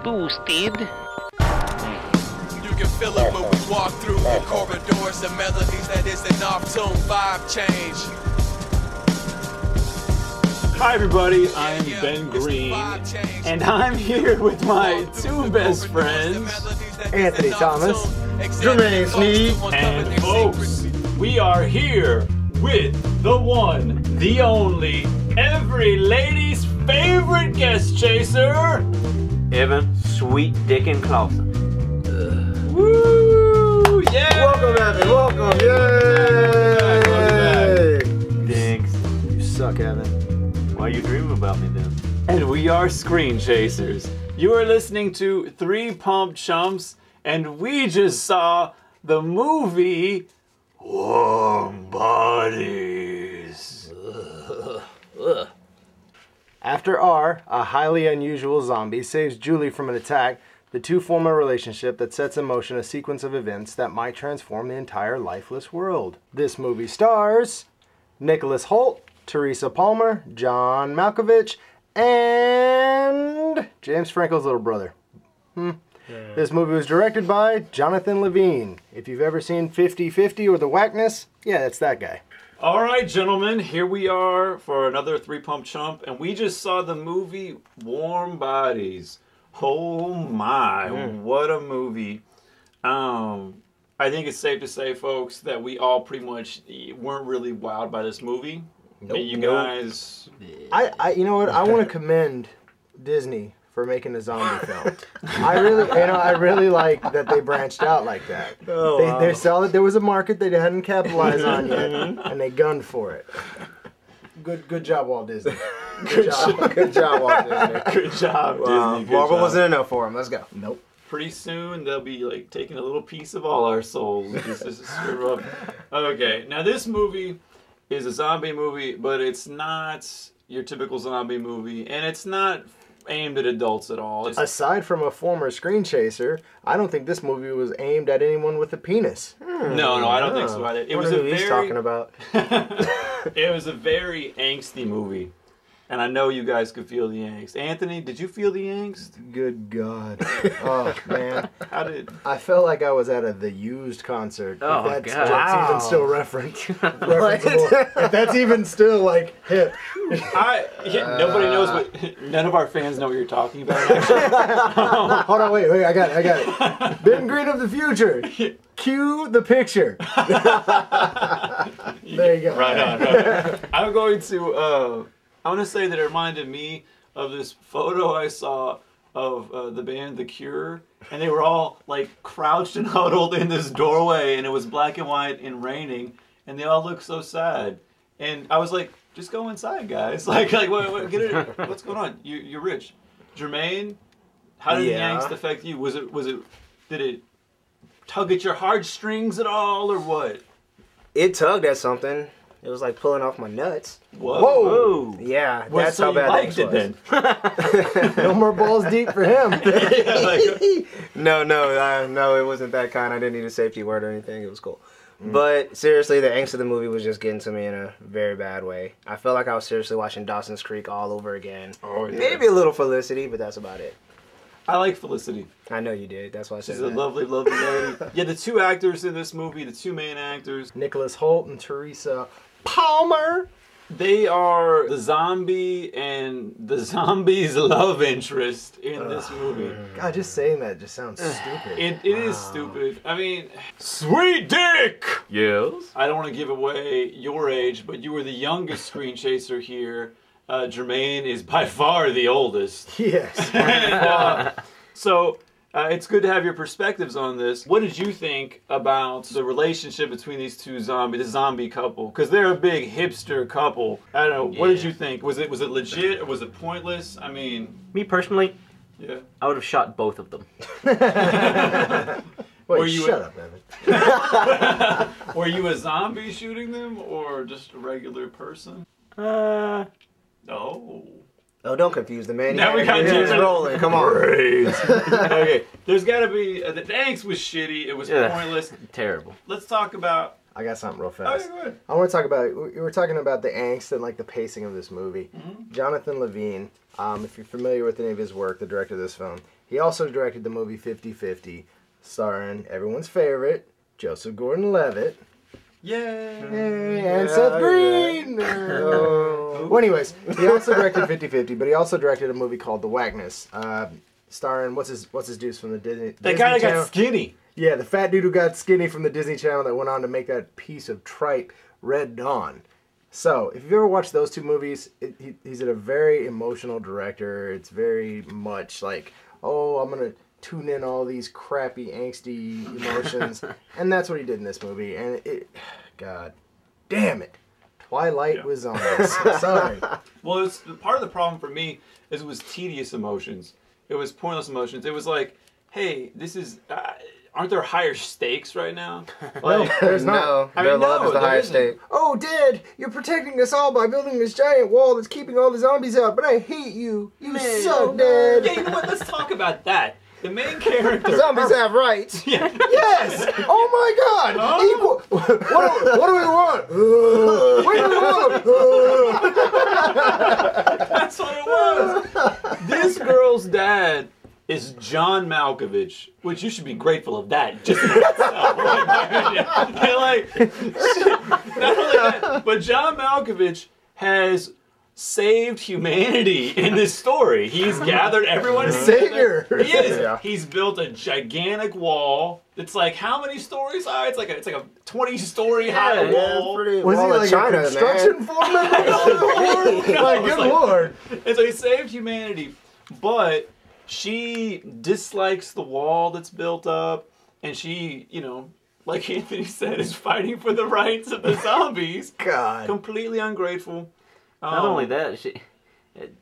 Boosted. You can feel it when we walk through the corridors and melodies that isn't off-tune vibe change. Hi everybody, I'm Ben Green, and I'm here with my two best friends, Anthony Thomas, Jermaine Sneed, and folks, we are here with the one, the only, every lady's favorite guest chaser, Evan Sweet Dickin' Clausen. Woo! Yeah! Welcome, Evan. Welcome. Yay! Thanks. You suck, Evan. Why you dreaming about me then? And we are Screen Chasers. You are listening to Three Pump Chumps, and we just saw the movie Warm Bodies. After R, a highly unusual zombie, saves Julie from an attack, the two form a relationship that sets in motion a sequence of events that might transform the entire lifeless world. This movie stars Nicholas Hoult, Teresa Palmer, John Malkovich, and James Franco's little brother. This movie was directed by Jonathan Levine. If you've ever seen 50-50 or The Whackness, yeah, that's that guy. All right, gentlemen, here we are for another Three Pump Chump, and we just saw the movie Warm Bodies. Oh my, what a movie. I think it's safe to say, folks, that we all pretty much weren't really wowed by this movie. Nope. You guys... You know what? I want to commend Disney for making a zombie film. I really like that they branched out like that. They saw that there was a market they hadn't capitalized on yet, and they gunned for it. Good job, Walt Disney. Good job, Walt Disney. Good job, Disney. Good Marvel job. wasn't enough for him. Let's go. Nope. Pretty soon they'll be like taking a little piece of all our souls. Just to screw up. Okay, now this movie is a zombie movie, but it's not your typical zombie movie, and it's not aimed at adults at all. Aside from a former screen chaser, I don't think this movie was aimed at anyone with a penis. No, I don't think so either. It was a he's talking about. It was a very angsty movie. And I know you guys could feel the angst. Anthony, did you feel the angst? Good God. Oh, man. I felt like I was at a The Used concert. Oh, if that's, God. that's even still referenceable. If that's even still, like, hip. Nobody knows what... None of our fans know what you're talking about. Hold on, wait, I got it. Ben Green of the future. Cue the picture. There you go. Right on. I'm going to... I want to say that it reminded me of this photo I saw of the band The Cure, and they were all like crouched and huddled in this doorway, and it was black and white and raining, and they all looked so sad. And I was like, just go inside, guys. Like what, get it? What's going on? You're rich. Jermaine, how did the angst affect you? Did it tug at your heartstrings at all, or what? It tugged at something. It was like pulling off my nuts. Whoa. Yeah, Well, that's so how you bad liked that it was. then. No more balls deep for him. No, it wasn't that kind. I didn't need a safety word or anything. It was cool. But seriously, the angst of the movie was just getting to me in a very bad way. I felt like I was seriously watching Dawson's Creek all over again. Oh, yeah. Maybe a little Felicity, but that's about it. I like Felicity. I know you did. That's why I said She's that. a lovely, lovely lady. Yeah, the two actors in this movie, the two main actors, Nicholas Hoult and Teresa Palmer. they are the zombie and the zombie's love interest in this movie. God, just saying that just sounds stupid. It is stupid. I mean, sweet dick! Yes. I don't want to give away your age, but you were the youngest screen chaser here. Jermaine is by far the oldest. Yes. So it's good to have your perspectives on this. What did you think about the relationship between these two the zombie couple? Because they're a big hipster couple. I don't know. What did you think? Was it legit or was it pointless? I mean, Me personally, yeah. I would have shot both of them. Wait, you shut up, Evan. Were you a zombie shooting them or just a regular person? No. Oh, don't confuse the man. Now we got It's you. rolling. Come on. Okay, there's got to be... the angst was shitty. It was pointless. Terrible. Let's talk about I got something real fast. Oh, yeah, go ahead. I want to talk about, we were talking about the angst and like the pacing of this movie. Jonathan Levine, if you're familiar with any of his work, the director of this film, he also directed the movie 50-50, starring everyone's favorite, Joseph Gordon-Levitt. Yay! And Seth Green! Well, anyways, he also directed 50-50, but he also directed a movie called The Whackness, starring, what's his dude from the Disney That guy that Channel? got skinny. Yeah, the fat dude who got skinny from the Disney Channel that went on to make that piece of tripe, Red Dawn. So, if you've ever watched those two movies, he's a very emotional director. It's very much like, oh, I'm going to tune in all these crappy, angsty emotions. And that's what he did in this movie. And God damn it. Twilight was on this. Sorry. Well, it's part of the problem for me is it was tedious emotions. It was pointless emotions. It was like, hey, this is... aren't there higher stakes right now? Well, there's not. No, I their mean, love no, is the there highest isn't. stake. Oh, Dad, you're protecting us all by building this giant wall that's keeping all the zombies out, but I hate you. You suck, Dad. Yeah, you know what? Let's talk about that. The main character... Zombies have rights. Yeah. Yes! Oh my God! Huh? Equal. What do we want? What do we want? That's what it was. This girl's dad is John Malkovich, which you should be grateful of that. Just in itself. Like, not only that, but John Malkovich has saved humanity in this story. He's gathered everyone Savior. together. He is. Yeah. He's built a gigantic wall. It's like how many stories high? It's like a 20-story high wall. Was he like China, a construction foreman? Like, good Lord. And so he saved humanity, but she dislikes the wall that's built up, and she, you know, like Anthony said, is fighting for the rights of the zombies. God. Completely ungrateful. Not only that, she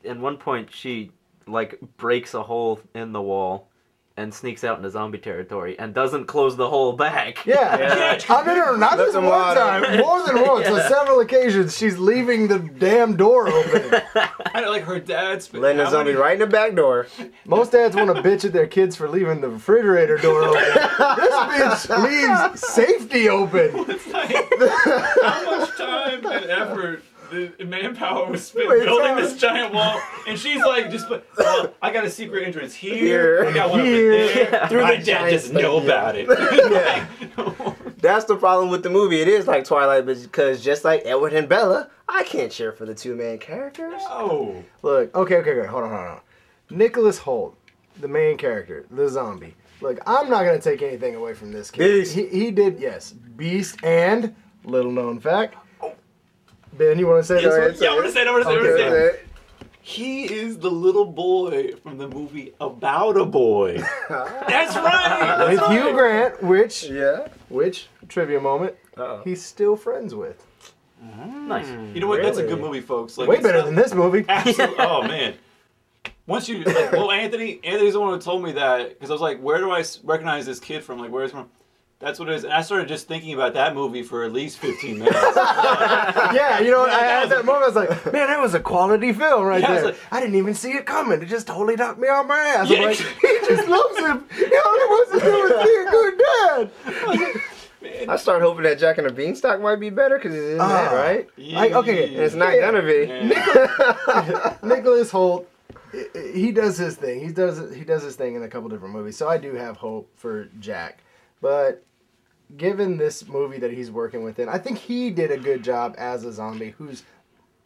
at one point she like breaks a hole in the wall and sneaks out into zombie territory and doesn't close the hole back. Yeah. Yeah. Oh, no, not Let just them one water. time. More than once. On several occasions, she's leaving the damn door open. I know, like her dad's Letting the zombie right in the back door. Most dads want to bitch at their kids for leaving the refrigerator door open. This bitch leaves safety open. It's like, how much time and effort the manpower was spent building this giant wall, and she's like, just put, well, I got a secret entrance here, I got one Here. over there. Through My the dad giant doesn't know space. about it. Yeah. That's the problem with the movie. It is like Twilight, because just like Edward and Bella, I can't cheer for the two main characters. Oh, Look, okay, hold on. Nicholas Hoult, the main character, the zombie. Look, I'm not going to take anything away from this kid. Beast. He did, yes, Beast, and, little known fact, Ben, you want to say yes, that? yeah, I'm gonna say it. Okay. He is the little boy from the movie About a Boy. That's right. With That's Hugh right. Grant, Yeah. which, trivia moment, Uh-oh. he's still friends with. Nice. You know what? That's a Really? good movie, folks. Like, Way it's better not- than this movie. Absolutely. Oh man. Once you like, well, Anthony's the one who told me that because I was like, where do I recognize this kid from? Like, where's from? That's what it is. And I started just thinking about that movie for at least 15 minutes. Yeah, you know, Yeah, I that had was that moment. I was like, man, that was a quality film right Yeah, I was there. like- I didn't even see it coming. It just totally knocked me on my ass. Yeah. I'm like, he just loves him. He all he wants to do is be a good dad. I start hoping that Jack and the Beanstalk might be better because it's in that, right? Like, okay, And it's not gonna be. Yeah. Nicholas Hoult, he does his thing. He does his thing in a couple different movies. So I do have hope for Jack. But given this movie that he's working within, I think he did a good job as a zombie who's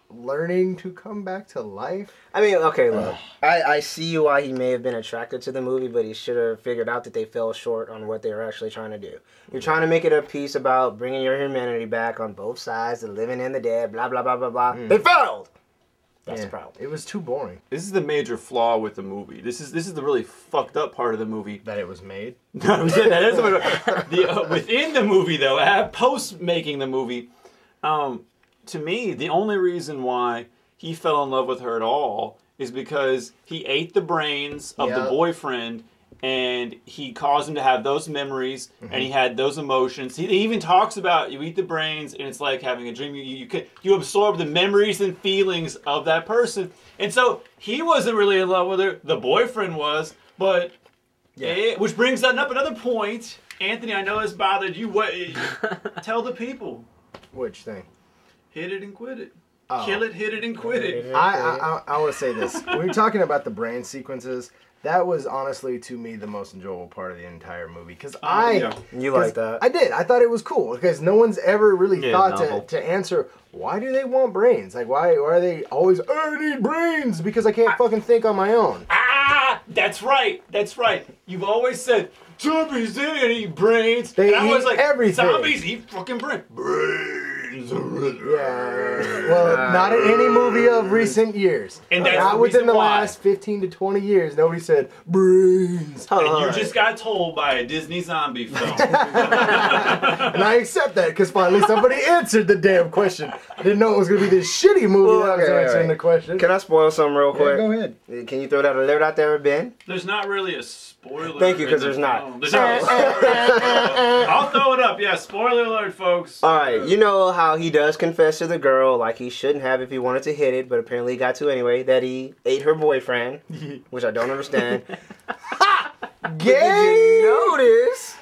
learning to come back to life. I mean, okay, look. I see why he may have been attracted to the movie, but he should have figured out that they fell short on what they were actually trying to do. You're trying to make it a piece about bringing your humanity back on both sides, the living and the dead, blah, blah, blah, blah, blah. They failed! That's the problem. It was too boring This is the major flaw with the movie. This is the really fucked up part of the movie. that it was made. No, that is within the movie though. Post making the movie, to me, the only reason why he fell in love with her at all is because he ate the brains of the Yep. boyfriend, and he caused him to have those memories, and he had those emotions. He even talks about you eat the brains, and it's like having a dream. You absorb the memories and feelings of that person, and so he wasn't really in love with her. The boyfriend was, but which brings up another point. Anthony, I know this bothered you. What? Tell the people. Which thing? Hit it and quit it. Oh. Kill it, hit it, and quit it. I want to say this. When you're talking about the brain sequences, that was honestly, to me, the most enjoyable part of the entire movie. Because You like that? I did. I thought it was cool. Because no one's ever really thought novel. to answer, why do they want brains? Like, why are they always, I need brains because I can't fucking think on my own. Ah, that's right. That's right. You've always said, zombies didn't eat brains. They and I was eat like, everything. zombies eat fucking brains. Brains. Yeah. Well, not in any movie of recent years. And that's not the within reason the why. last 15 to 20 years. Nobody said, brains. And you just got told by a Disney zombie film. And I accept that because finally somebody answered the damn question. I didn't know it was going to be this shitty movie that was answering the question. Can I spoil something real quick? Go ahead. Can you throw that alert out there, Ben? There's not really a spoiler. Thank you, in 'cause the there's not. film. There's not a spoiler. I'll throw it up. Yeah, spoiler alert, folks. Alright, you know how he does confess to the girl like he shouldn't have if he wanted to hit it, but apparently he got to anyway, that he ate her boyfriend, which I don't understand. Did you notice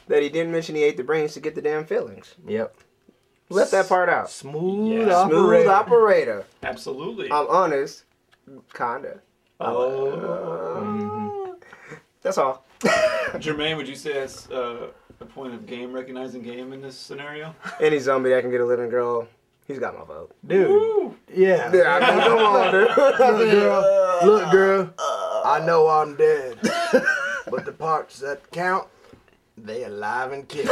that he didn't mention he ate the brains to get the damn fillings? Yep. Left that part out. Smooth Yeah. Smooth operator. operator. Absolutely. I'm honest. Kinda. That's all. Jermaine, would you say that's a point of game, recognizing game in this scenario? Any zombie that can get a living girl, he's got my vote. Dude. Woo! Yeah. Yeah, I mean, come on, dude. Look, girl. I know I'm dead. But the parts that count, they alive and kicking.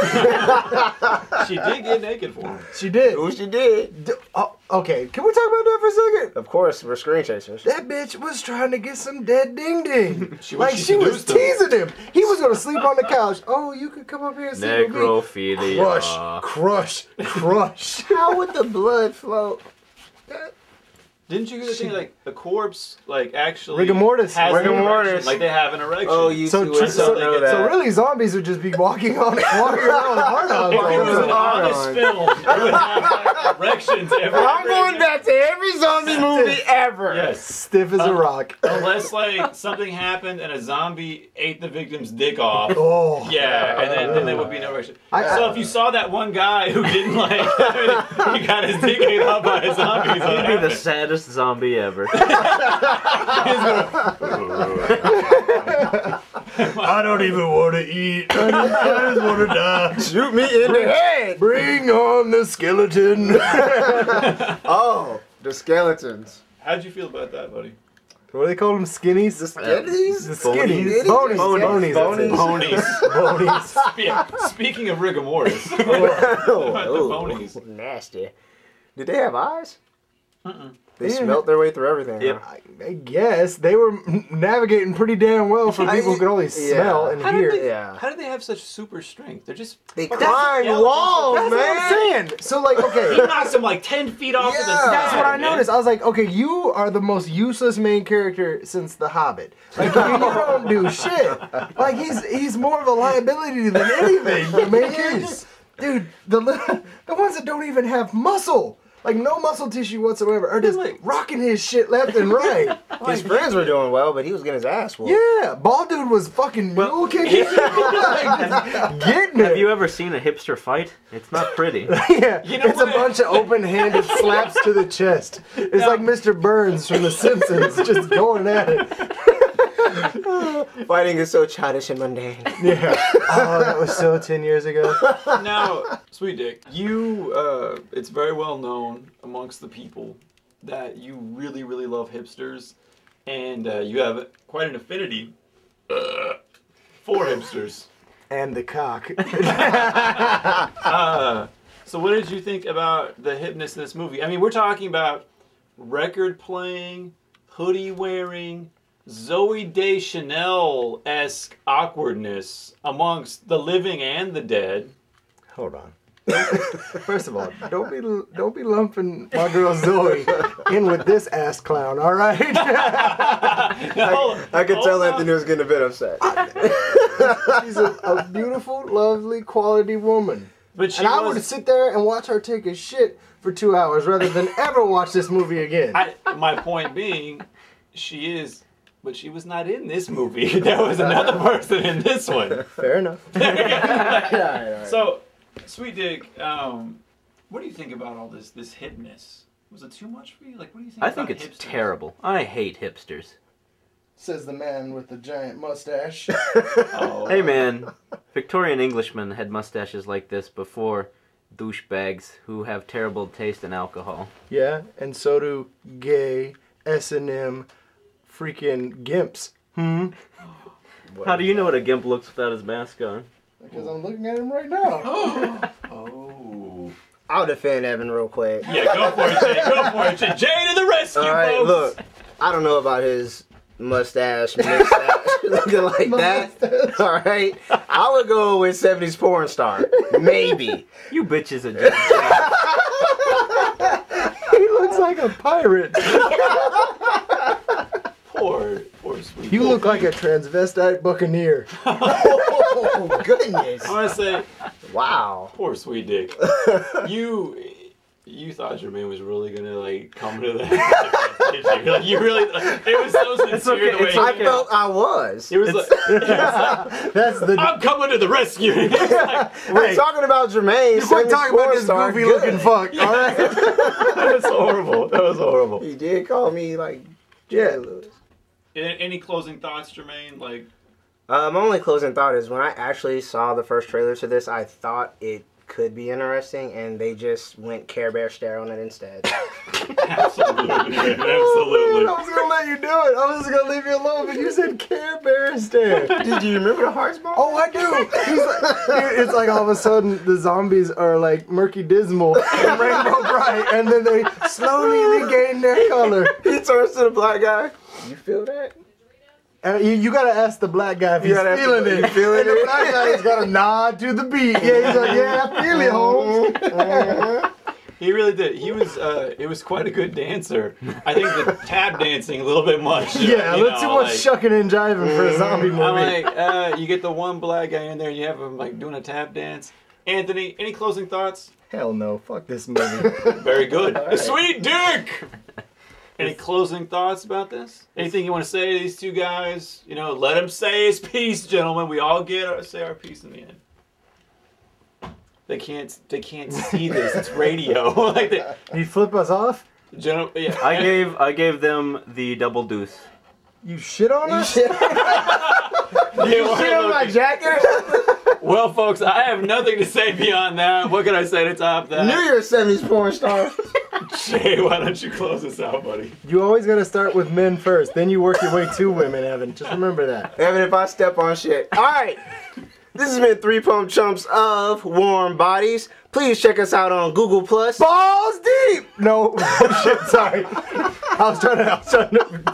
She did get naked for him. She did. Who she did? Oh, okay, can we talk about that for a second? Of course, we're screen chasers. That bitch was trying to get some dead ding ding. She Like she was seduced him. teasing him. He was gonna sleep on the couch. Oh, you could come up here and sleep with me. Necrophilia. Crush, crush. How would the blood flow? Didn't you hear the thing like the corpse like actually Rigor mortis. has Rigor an erection, mortis. like they have an erection? Oh, you So, two tr- would so, not know that. so really, zombies would just be walking around hard If it was an on. honest film, it would have like, erections every. I'm going back to every zombie movie ever. Yes. Stiff as a rock. Unless like something happened and a zombie ate the victim's dick off. Oh. Yeah, and then there would be no erection. I- So if you saw that one guy who didn't like, he got his dick ate off by a zombie. he's He'd be the like, saddest zombie ever. I don't even want to eat. I just want to die. Shoot me in the head. Bring on the skeleton. Oh, the skeletons. How'd you feel about that, buddy? What do they call them? Skinnies? The skeletons? The skinnies. Bonies. Bonies. Bonies. Bonies. Bonies. Yeah, speaking of rigor mortis, Oh, the bonies. nasty. Did they have eyes? They Yeah. smelt their way through everything. Yep. Huh? I guess they were navigating pretty damn well for people who could only smell and How hear. did, they, Yeah. how did they have such super strength? They're just They fucking climb skeletons. walls, That's man. what I'm saying. So like, He okay, knocks him like 10 feet off to the Yeah. side. that's what I man. noticed. I was like, okay, you are the most useless main character since The Hobbit. Like you don't do shit. Like he's more of a liability than anything. The main characters, dude, the ones that don't even have muscle. Like no muscle tissue whatsoever, are just Like- rocking his shit left and right. His friends were doing well, but he was getting his ass whooped. Yeah, bald dude was fucking mule kicking, like, getting it. Have you ever seen a hipster fight? It's not pretty. Yeah, You know it's a what? bunch of open-handed slaps to the chest. It's like Mr. Burns from The Simpsons, just going at it. Fighting is so childish and mundane. Yeah. Oh, that was so 10 years ago. Now, Sweet Dick, you, it's very well known amongst the people that you really, really love hipsters, and you have quite an affinity for hipsters. And the cock. So what did you think about the hipness in this movie? I mean, we're talking about record playing, hoodie wearing, Zoe Deschanel-esque awkwardness amongst the living and the dead. Hold on. First of all, don't be lumping my girl Zoe in with this ass clown, all right? I could tell Anthony was getting a bit upset. She's a beautiful, lovely, quality woman. But she And I would was, sit there and watch her take a shit for 2 hours rather than ever watch this movie again. my point being, she is but she was not in this movie. There was another person in this one. Fair enough. All right. So, Sweet Dick, what do you think about all this hippness? Was it too much for you? Like, what do you think? I think about it's hipsters? terrible. I hate hipsters. Says the man with the giant mustache. Oh. Hey man, Victorian Englishmen had mustaches like this before douchebags who have terrible taste in alcohol. Yeah, and so do gay S&M freaking gimps. How do you know what a gimp looks without his mask on? Because I'm looking at him right now. Oh. I'll defend Evan real quick. Yeah, go for it, Jay. Go for it, Jay. Jay to the rescue, All right, folks. look, I don't know about his mustache looking like that. All right, I would go with 70s porn star, maybe. You bitches are just... He looks like a pirate. Poor Sweet You Dick. look like a transvestite buccaneer. Oh goodness! I want to say, Wow. poor Sweet Dick. You thought Jermaine was really gonna like come to that? Did you? Like, you really? Like, it was so sincere okay, the way. it's I okay. felt I was. It was like, That's the. I'm coming to the rescue. It was like, We're talking about Jermaine. We're 70s talking about porn this star, goofy good. looking fuck. All right. that was horrible. That was horrible. He did call me like. Yeah. Lewis. Any closing thoughts, Jermaine? Like, My only closing thought is when I actually saw the first trailer to this, I thought it could be interesting, and they just went Care Bear stare on it instead. absolutely, I absolutely. was gonna let you do it. I was gonna leave you alone, but you said Care Bear instead. Did you remember the Hearts ball? Oh, I do. He's like, it's like all of a sudden the zombies are like murky dismal and rainbow bright, and then they slowly regain their color. He turns to the black guy. You feel that? And you gotta ask the black guy if he's gotta ask feeling the- it. you feeling And the it? black guy's got to nod to the beat. Yeah, he's like, yeah, I feel it, Holmes. He really did. He was. It was quite a good dancer. I think the tap dancing a little bit much. Yeah, a you little too know, much like, shucking and jiving for a zombie movie. I'm like, you get the one black guy in there, and you have him like doing a tap dance. Anthony, any closing thoughts? Hell no, fuck this movie. Very good. Sweet Dick. Any closing thoughts about this? Anything you want to say to these two guys? You know, let him say his piece, gentlemen. We all say our piece in the end. They can't see this. It's radio. Like You flip us off? yeah. I gave them the double deuce. You shit on us? Shit They weren't on my looking. jacket? Well, folks, I have nothing to say beyond that. What can I say to top that? Knew you're a 70s porn star. Jay, why don't you close us out, buddy? You always gotta start with men first, then you work your way to women, Evan. Just remember that. Evan, if I step on shit. Alright. This has been 3 Pump Chumps of Warm Bodies. Please check us out on Google+. Balls deep! No, oh shit, sorry. I was trying to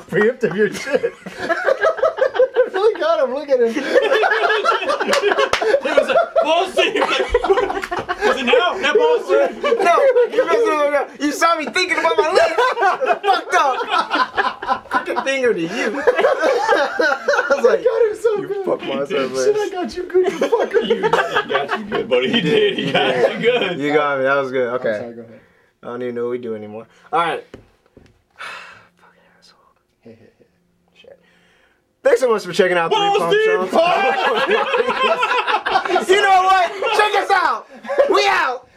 preempt of your shit. I really got him, look at him. It was like, balls deep. Was it now? That balls deep. No, you're messing with me. You saw me thinking about my lips. Fucked up. Crooked finger to you. I was like, Got him so you good. fuck myself, Shit, I man. got you good, you fucker. He got you good, buddy. He did. He got you good. You got me. That was good. Okay. I'm sorry, go ahead. I don't even know what we do anymore. Alright. Fucking asshole. Shit. Thanks so much for checking out 3 Balls Pump deep. Chumps. You know what? Check us out. We out.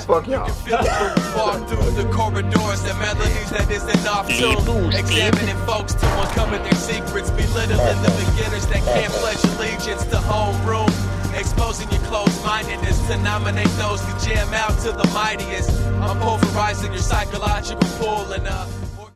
Fuck y'all. Walk through the corridors, the melodies that isn't off tune. Examining folks to uncover their secrets, belittling the beginners that can't pledge allegiance to homeroom. Exposing your closed-mindedness to nominate those who jam out to the mightiest. I'm pulverizing your psychological pool and